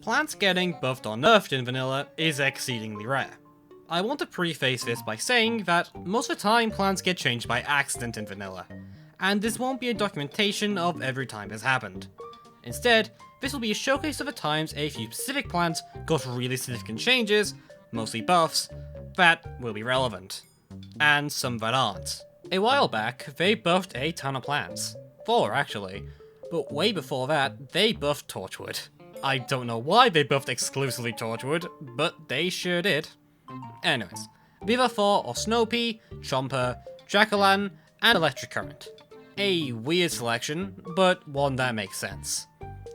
Plants getting buffed or nerfed in vanilla is exceedingly rare. I want to preface this by saying that most of the time plants get changed by accident in vanilla, and this won't be a documentation of every time this happened. Instead, this will be a showcase of the times a few specific plants got really significant changes, mostly buffs, that will be relevant, and some that aren't. A while back, they buffed a ton of plants. 4 actually, but way before that, they buffed Torchwood. I don't know why they buffed exclusively Torchwood, but they sure did. Anyways, the other 4 are Snowpea, Chomper, Jackolantern, and Electric Currant. A weird selection, but one that makes sense.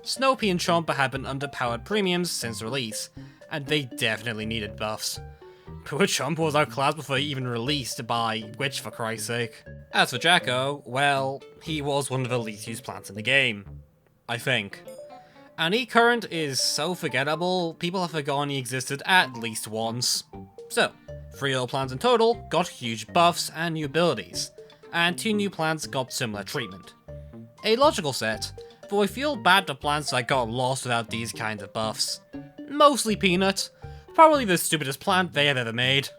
Snowpea and Chomper have been underpowered premiums since release, and they definitely needed buffs. Poor Chomper was outclassed before he even released by Witch, for Christ's sake. As for Jacko, well, he was one of the least used plants in the game. I think. And Currant is so forgettable, people have forgotten he existed at least once. So, 3 old plants in total got huge buffs and new abilities, and 2 new plants got similar treatment. A logical set, though I feel bad for plants that got lost without these kinds of buffs. Mostly Peanut, probably the stupidest plant they have ever made.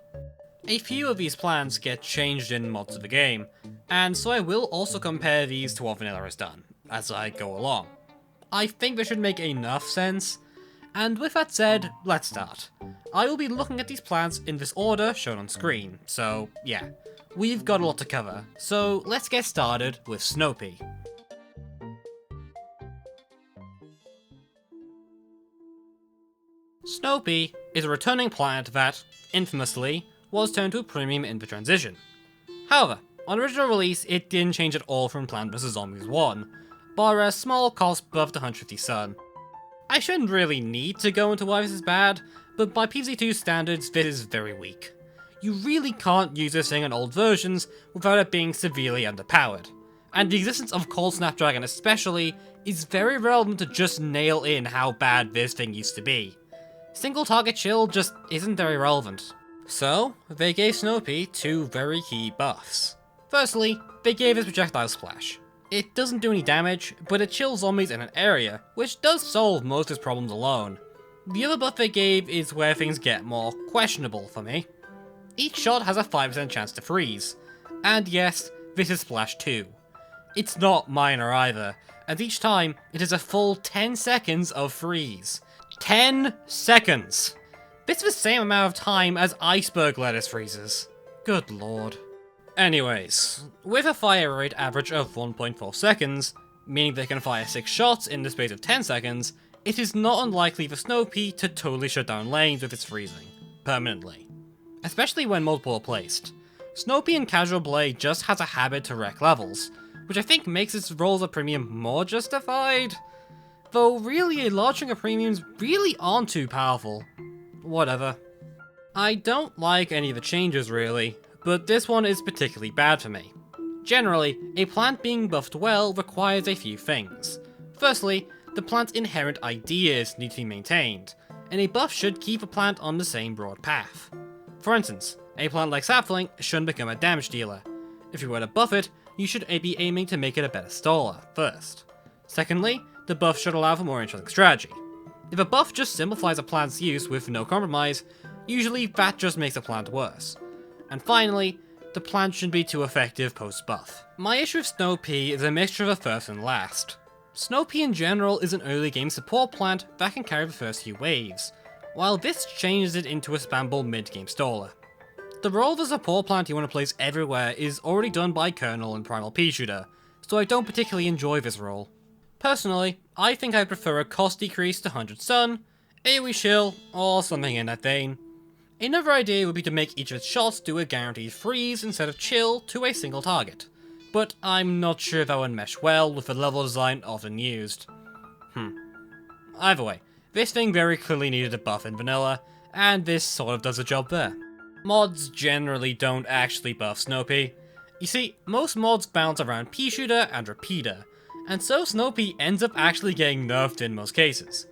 A few of these plants get changed in mods of the game, and so I will also compare these to what vanilla has done, as I go along. I think this should make enough sense, and with that said, let's start. I will be looking at these plants in this order shown on screen, so yeah, we've got a lot to cover, so let's get started with Snowpea. Snowpea is a returning plant that, infamously, was turned to a premium in the transition. However, on original release it didn't change at all from Plant vs Zombies 1, bar a small cost buff to 150 Sun. I shouldn't really need to go into why this is bad, but by PvZ2 standards this is very weak. You really can't use this thing on old versions without it being severely underpowered, and the existence of Cold Snapdragon especially is very relevant to just nail in how bad this thing used to be. Single target chill just isn't very relevant. So, they gave Snowpea 2 very key buffs. Firstly, they gave his Projectile Splash. It doesn't do any damage, but it chills zombies in an area, which does solve most of his problems alone. The other buff they gave is where things get more questionable for me. Each shot has a 5% chance to freeze, and yes, this is Splash 2. It's not minor either, as each time it is a full 10 seconds of freeze. 10 seconds! This is the same amount of time as Iceberg Lettuce freezes. Good lord. Anyways, with a fire rate average of 1.4 seconds, meaning they can fire 6 shots in the space of 10 seconds, it is not unlikely for Snowpea to totally shut down lanes with its freezing, permanently. Especially when multiple are placed. Snowpea in Casual Play just has a habit to wreck levels, which I think makes its role as a premium more justified. Though really a large chunk of premiums really aren't too powerful. Whatever. I don't like any of the changes really, but this one is particularly bad for me. Generally, a plant being buffed well requires a few things. Firstly, the plant's inherent ideas need to be maintained, and a buff should keep a plant on the same broad path. For instance, a plant like Sapling shouldn't become a damage dealer. If you were to buff it, you should be aiming to make it a better staller first. Secondly, the buff should allow for more interesting strategy. If a buff just simplifies a plant's use with no compromise, usually that just makes a plant worse. And finally, the plant shouldn't be too effective post-buff. My issue with Snowpea is a mixture of the first and last. Snowpea in general is an early game support plant that can carry the first few waves, while this changes it into a spammable mid-game staller. The role of the support plant you want to place everywhere is already done by Colonel and Primal Pea Shooter, so I don't particularly enjoy this role. Personally, I think I prefer a cost decrease to 100 Sun, AoE Chill, or something in that vein. Another idea would be to make each of its shots do a guaranteed freeze instead of chill to a single target, but I'm not sure that would mesh well with the level design often used. Either way, this thing very clearly needed a buff in vanilla, and this sort of does the job there. Mods generally don't actually buff Snowpea. You see, most mods bounce around Pea Shooter and Repeater, and so Snowpea ends up actually getting nerfed in most cases.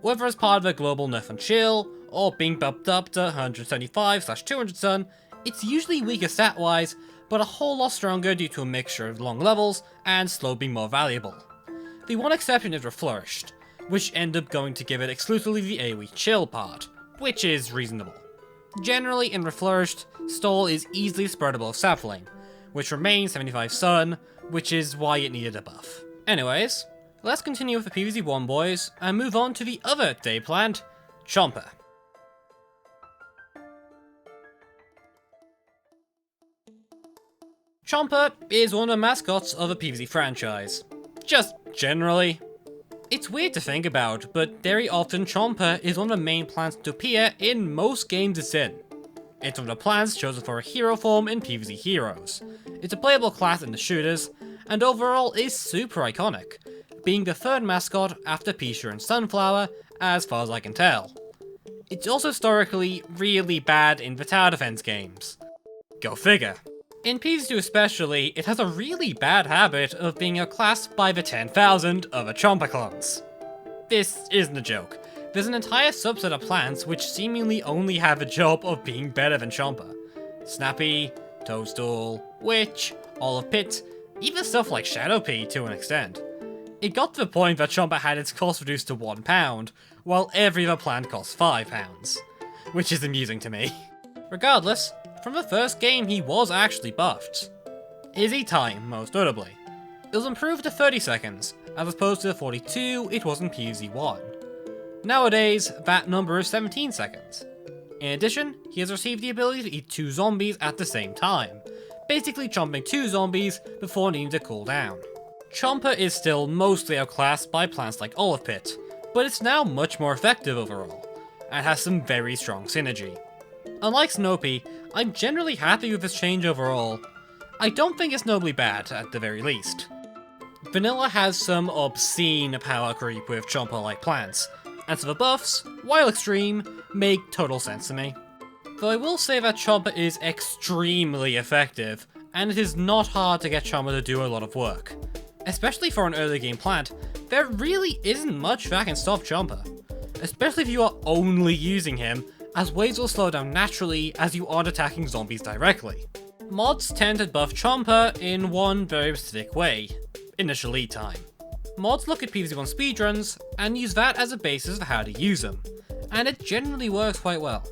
Whether as part of a global nerf and chill, or being bumped up to 175/200 Sun, it's usually weaker stat-wise, but a whole lot stronger due to a mixture of long levels and slow being more valuable. The one exception is Reflourished, which end up going to give it exclusively the AoE chill part, which is reasonable. Generally, in Reflourished, stall is easily spread above sapling, which remains 75 sun, which is why it needed a buff. Anyways, let's continue with the PvZ1 boys, and move on to the other day plant, Chomper. Chomper is one of the mascots of the PvZ franchise. Just generally. It's weird to think about, but very often Chomper is one of the main plants to appear in most games it's in. It's one of the plants chosen for a hero form in PvZ Heroes. It's a playable class in the shooters, and overall is super iconic, being the third mascot after Pisha and Sunflower, as far as I can tell. It's also historically really bad in the tower defense games. Go figure. In PvZ2 especially, it has a really bad habit of being outclassed by the 10,000 other Chomper clones. This isn't a joke. There's an entire subset of plants which seemingly only have a job of being better than Chomper. Snappy, Toadstool, Witch, Olive Pit, even stuff like Snowpea to an extent. It got to the point that Chomper had its cost reduced to £1, while every other plant costs £5, which is amusing to me. Regardless, from the first game he was actually buffed. His E-time, most notably. It was improved to 30 seconds, as opposed to the 42 it was in PvZ1. Nowadays, that number is 17 seconds. In addition, he has received the ability to eat 2 zombies at the same time, basically chomping 2 zombies before needing to cool down. Chomper is still mostly outclassed by plants like Olive Pit, but it's now much more effective overall, and has some very strong synergy. Unlike Snowpea, I'm generally happy with this change overall. I don't think it's nobly bad, at the very least. Vanilla has some obscene power creep with Chomper-like plants, and so the buffs, while extreme, make total sense to me. Though I will say that Chomper is extremely effective, and it is not hard to get Chomper to do a lot of work. Especially for an early game plant, there really isn't much that can stop Chomper, especially if you are only using him, as waves will slow down naturally as you aren't attacking zombies directly. Mods tend to buff Chomper in one very specific way: initial lead time. Mods look at PvZ1 speedruns and use that as a basis for how to use them, and it generally works quite well.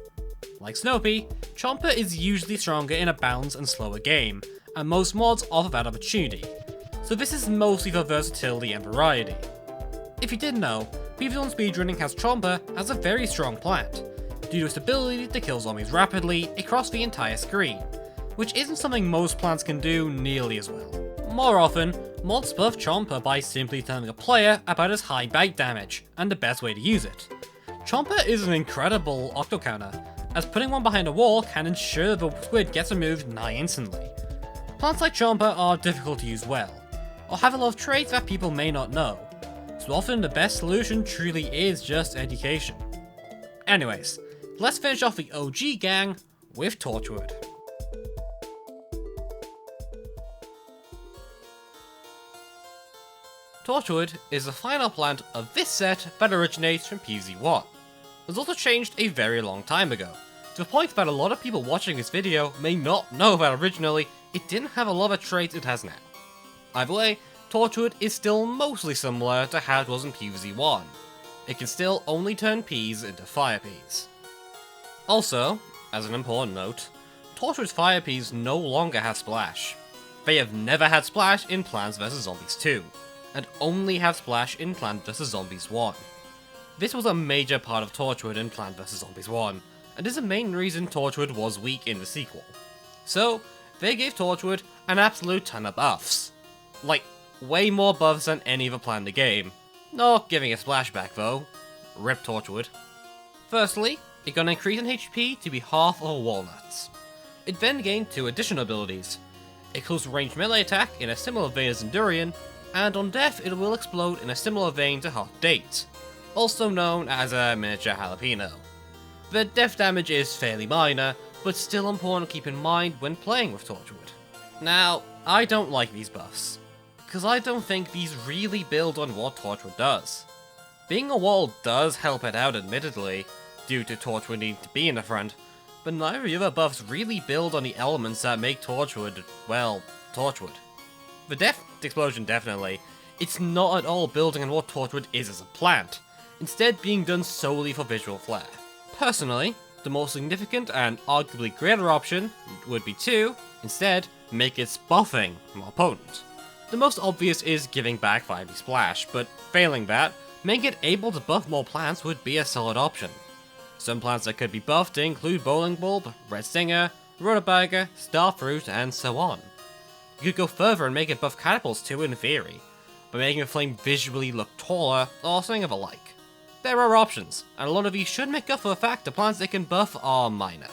Like Snowpea, Chomper is usually stronger in a balanced and slower game, and most mods offer that opportunity, so this is mostly for versatility and variety. If you didn't know, PvZ1 speedrunning has Chomper as a very strong plant, due to its ability to kill zombies rapidly across the entire screen, which isn't something most plants can do nearly as well. More often, mods buff Chomper by simply telling a player about his high bite damage and the best way to use it. Chomper is an incredible octo counter, as putting one behind a wall can ensure the squid gets removed nigh instantly. Plants like Chomper are difficult to use well, or have a lot of traits that people may not know, so often the best solution truly is just education. Anyways, let's finish off the OG gang with Torchwood. Torchwood is the final plant of this set that originates from PvZ1. It was also changed a very long time ago, to the point that a lot of people watching this video may not know that originally it didn't have a lot of traits it has now. Either way, Torchwood is still mostly similar to how it was in PvZ1. It can still only turn peas into fire peas. Also, as an important note, Torchwood's fire peas no longer have splash. They have never had splash in Plants vs Zombies 2, and only have splash in Plants vs Zombies 1. This was a major part of Torchwood in Plants vs Zombies 1, and is the main reason Torchwood was weak in the sequel. So, they gave Torchwood an absolute ton of buffs. Like, way more buffs than any other plant in the game. Not giving a splashback though. Rip Torchwood. Firstly, it got an increase in HP to be half of a walnut's. It then gained 2 additional abilities. A close range melee attack in a similar vein as Endurian, and on death it will explode in a similar vein to Hot Date, also known as a miniature jalapeno. The death damage is fairly minor, but still important to keep in mind when playing with Torchwood. Now, I don't like these buffs, because I don't think these really build on what Torchwood does. Being a wall does help it out admittedly, due to Torchwood needing to be in the front, but neither of the other buffs really build on the elements that make Torchwood, well, Torchwood. The death explosion definitely, It's not at all building on what Torchwood is as a plant, instead being done solely for visual flair. Personally, the more significant and arguably greater option would be to, instead, make its buffing more potent. The most obvious is giving back 5e Splash, but failing that, making it able to buff more plants would be a solid option. Some plants that could be buffed include Bowling Bulb, Red Stinger, Rutabaga, Starfruit, and so on. You could go further and make it buff catapults too in theory, by making a flame visually look taller or something of a like. There are options, and a lot of these should make up for the fact the plants they can buff are minor.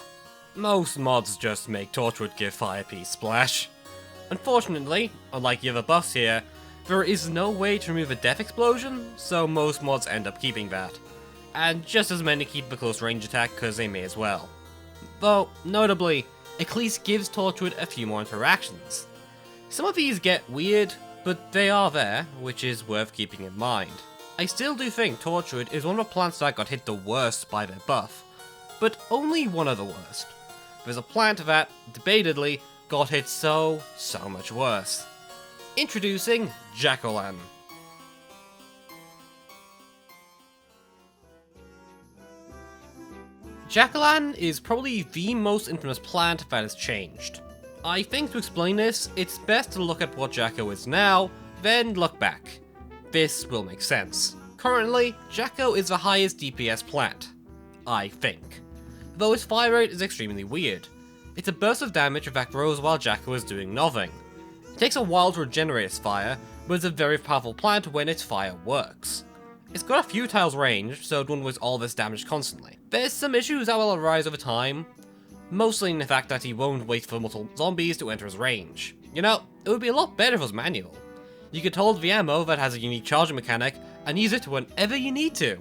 Most mods just make Torchwood give 5e Splash. Unfortunately, unlike the other buffs here, there is no way to remove a death explosion, so most mods end up keeping that. And just as many keep a close range attack because they may as well. Though, notably, Eclise gives Torchwood a few more interactions. Some of these get weird, but they are there, which is worth keeping in mind. I still do think Torchwood is one of the plants that got hit the worst by their buff, but only one of the worst. There's a plant that, debatedly, got hit so much worse. Introducing Jackolantern. Jackolantern is probably the most infamous plant that has changed. I think to explain this, it's best to look at what Jacko is now, then look back. This will make sense. Currently, Jacko is the highest DPS plant. I think. Though its fire rate is extremely weird. It's a burst of damage that grows while Jacko is doing nothing. It takes a while to regenerate its fire, but it's a very powerful plant when its fire works. It's got a few tiles range, so it won't waste all this damage constantly. There's some issues that will arise over time, mostly in the fact that he won't wait for multiple zombies to enter his range. You know, it would be a lot better if it was manual. You could hold the ammo that has a unique charging mechanic and use it whenever you need to.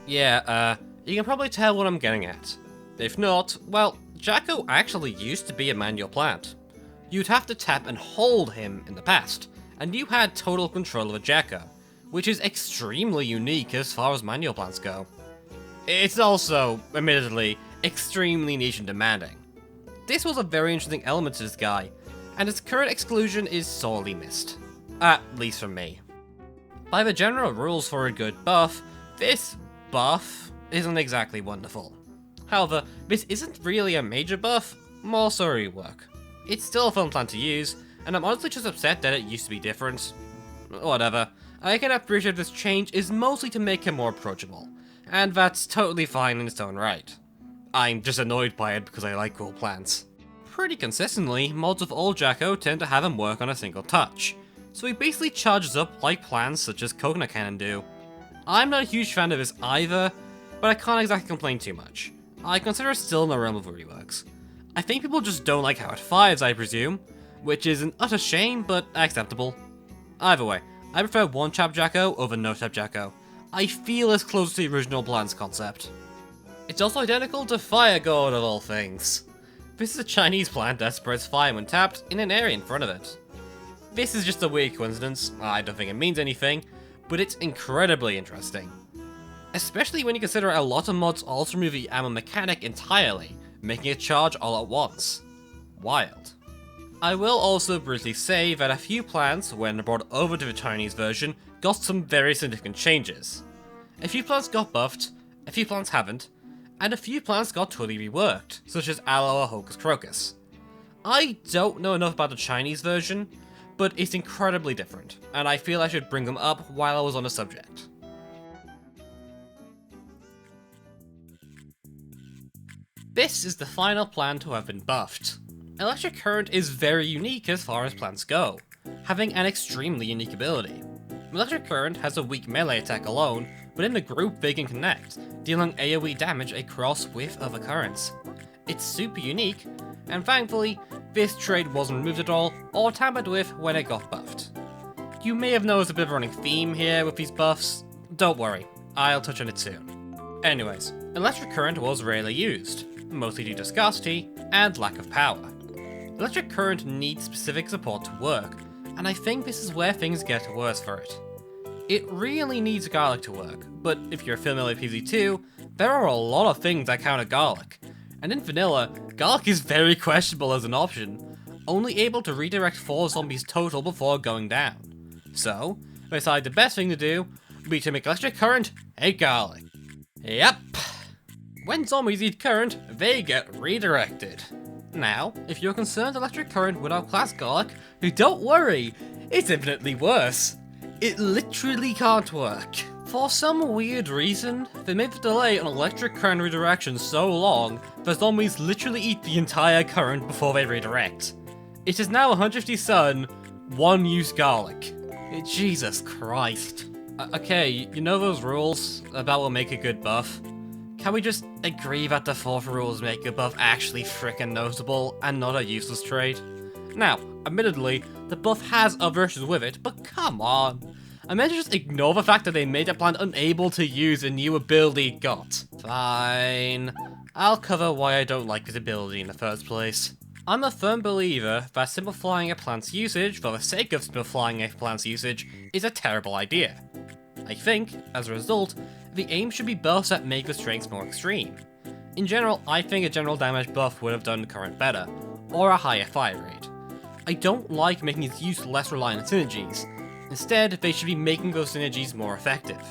Yeah, you can probably tell what I'm getting at. If not, well, Jacko actually used to be a manual plant. You'd have to tap and hold him in the past, and you had total control of a Jacko, which is extremely unique as far as manual plants go. It's also, admittedly, extremely niche and demanding. This was a very interesting element to this guy, and its current exclusion is sorely missed. At least from me. By the general rules for a good buff, this buff isn't exactly wonderful. However, this isn't really a major buff, more so a rework. It's still a fun plant to use, and I'm honestly just upset that it used to be different. Whatever, I can appreciate this change is mostly to make him more approachable, and that's totally fine in its own right. I'm just annoyed by it because I like cool plants. Pretty consistently, mods of old Jacko tend to have him work on a single touch, so he basically charges up like plants such as Coconut Cannon do. I'm not a huge fan of this either, but I can't exactly complain too much. I consider it still in the realm of reworks. I think people just don't like how it fires, I presume, which is an utter shame, but acceptable. Either way, I prefer one-tap Jacko over no-tap Jacko. I feel it's close to the original plant's concept. It's also identical to Fire God of all things. This is a Chinese plant that spreads fire when tapped in an area in front of it. This is just a weird coincidence, I don't think it means anything, but it's incredibly interesting. Especially when you consider a lot of mods also remove the ammo mechanic entirely, making it charge all at once. Wild. I will also briefly say that a few plants, when brought over to the Chinese version, got some very significant changes. A few plants got buffed, a few plants haven't, and a few plants got totally reworked, such as Aloe or Hocus Crocus. I don't know enough about the Chinese version, but it's incredibly different, and I feel I should bring them up while I was on the subject. This is the final plant to have been buffed. Electric Current is very unique as far as plants go, having an extremely unique ability. Electric Current has a weak melee attack alone, but in the group they can connect, dealing AoE damage across with other currents. It's super unique, and thankfully, this trait wasn't removed at all or tampered with when it got buffed. You may have noticed a bit of a running theme here with these buffs. Don't worry, I'll touch on it soon. Anyways, Electric Current was rarely used, mostly due to scarcity and lack of power. Electric Current needs specific support to work, and I think this is where things get worse for it. It really needs Garlic to work, but if you're familiar with PvZ2, there are a lot of things that counter Garlic, and in vanilla, Garlic is very questionable as an option, only able to redirect 4 zombies total before going down. So, they decided the best thing to do would be to make electric current a garlic. Yep. When zombies eat current, they get redirected. Now, if you're concerned electric current would outclass garlic, don't worry, it's infinitely worse. It literally can't work. For some weird reason, they made the delay on electric current redirection so long that zombies literally eat the entire current before they redirect. It is now 150 sun, 1 use garlic. Jesus Christ. Okay, you know those rules about what make a good buff? Can we just agree that the 4th rules make a buff actually frickin' noticeable and not a useless trait? Now, admittedly, the buff has other issues with it, but come on. I meant to just ignore the fact that they made the plant unable to use a new ability it got. Fine. I'll cover why I don't like this ability in the first place. I'm a firm believer that simplifying a plant's usage for the sake of simplifying a plant's usage is a terrible idea. I think, as a result, the aim should be buffs that make the strengths more extreme. In general, I think a general damage buff would have done current better, or a higher fire rate. I don't like making its use less reliant on synergies. Instead, they should be making those synergies more effective.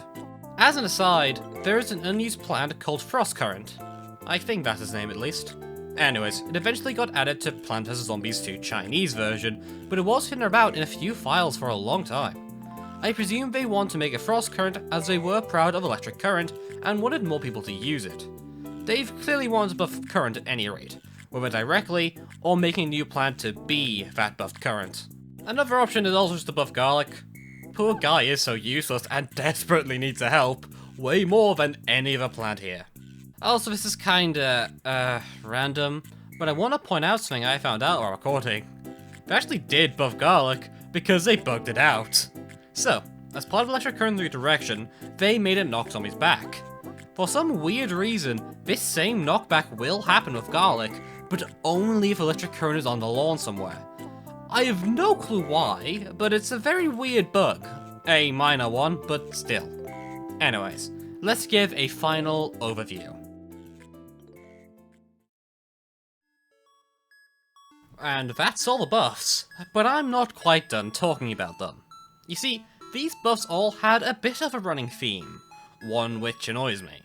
As an aside, there is an unused plant called Frost Currant. I think that's his name at least. Anyways, it eventually got added to Plant vs Zombies 2 Chinese version, but it was hidden about in a few files for a long time. I presume they want to make a Frost Currant as they were proud of Electric Current and wanted more people to use it. They've clearly wanted to buff Current at any rate, whether directly or making a new plant to be that buffed Current. Another option is also just to buff Garlic. Poor guy is so useless and desperately needs the help, way more than any other plant here. Also, this is kinda, random, but I want to point out something I found out while recording. They actually did buff Garlic because they bugged it out. So, as part of Electric Current's redirection, they made it knock zombies back. For some weird reason, this same knockback will happen with Garlic, but only if Electric Current is on the lawn somewhere. I have no clue why, but it's a very weird bug. A minor one, but still. Anyways, let's give a final overview. And that's all the buffs, but I'm not quite done talking about them. You see, these buffs all had a bit of a running theme, one which annoys me.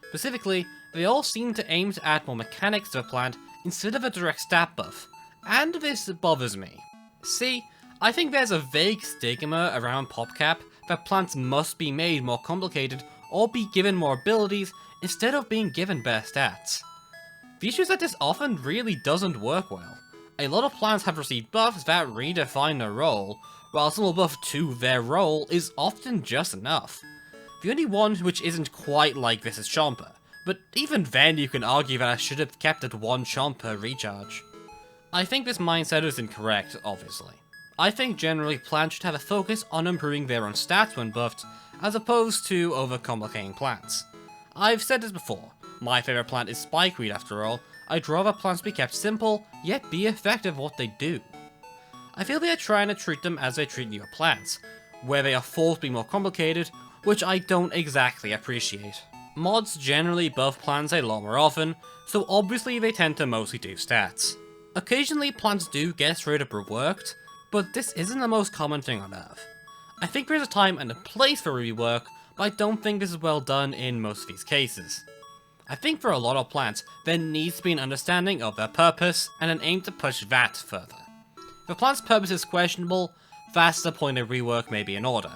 Specifically, they all seem to aim to add more mechanics to a plant instead of a direct stat buff, and this bothers me. See, I think there's a vague stigma around PopCap that plants must be made more complicated or be given more abilities instead of being given better stats. The issue is that this often really doesn't work well. A lot of plants have received buffs that redefine their role, while a simple buff to their role is often just enough. The only one which isn't quite like this is Chomper, but even then you can argue that I should have kept it 1 Chomper recharge. I think this mindset is incorrect, obviously. I think generally plants should have a focus on improving their own stats when buffed, as opposed to overcomplicating plants. I've said this before, my favourite plant is Spikeweed after all. I'd rather plants be kept simple, yet be effective at what they do. I feel they are trying to treat them as they treat newer plants, where they are forced to be more complicated, which I don't exactly appreciate. Mods generally buff plants a lot more often, so obviously they tend to mostly do stats. Occasionally plants do get straight up reworked, but this isn't the most common thing on Earth. I think there's a time and a place for rework, but I don't think this is well done in most of these cases. I think for a lot of plants, there needs to be an understanding of their purpose and an aim to push that further. If a plant's purpose is questionable, that's the point a rework may be in order.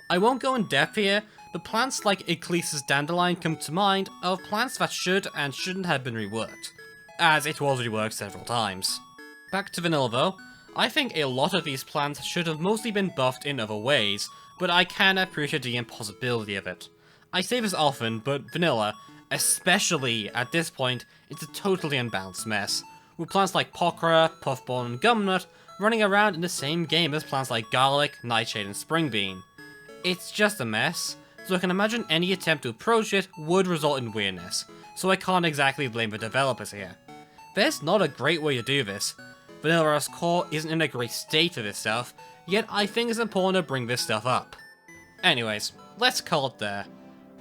I won't go in depth here, but plants like Eclise Dandelion come to mind of plants that should and shouldn't have been reworked, as it was reworked several times. Back to vanilla though, I think a lot of these plants should have mostly been buffed in other ways, but I can appreciate the impossibility of it. I say this often, but vanilla, especially at this point, it's a totally unbalanced mess, with plants like Pokra, Puffball, and Gumnut running around in the same game as plants like Garlic, Nightshade, and Springbean. It's just a mess, so I can imagine any attempt to approach it would result in weirdness, so I can't exactly blame the developers here. There's not a great way to do this. Vanilla's core isn't in a great state for this stuff, yet I think it's important to bring this stuff up. Anyways, let's call it there.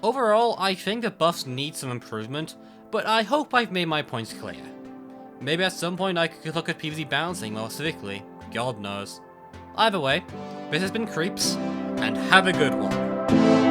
Overall, I think the buffs need some improvement, but I hope I've made my points clear. Maybe at some point I could look at PvZ balancing more specifically, God knows. Either way, this has been Creeps. and have a good one.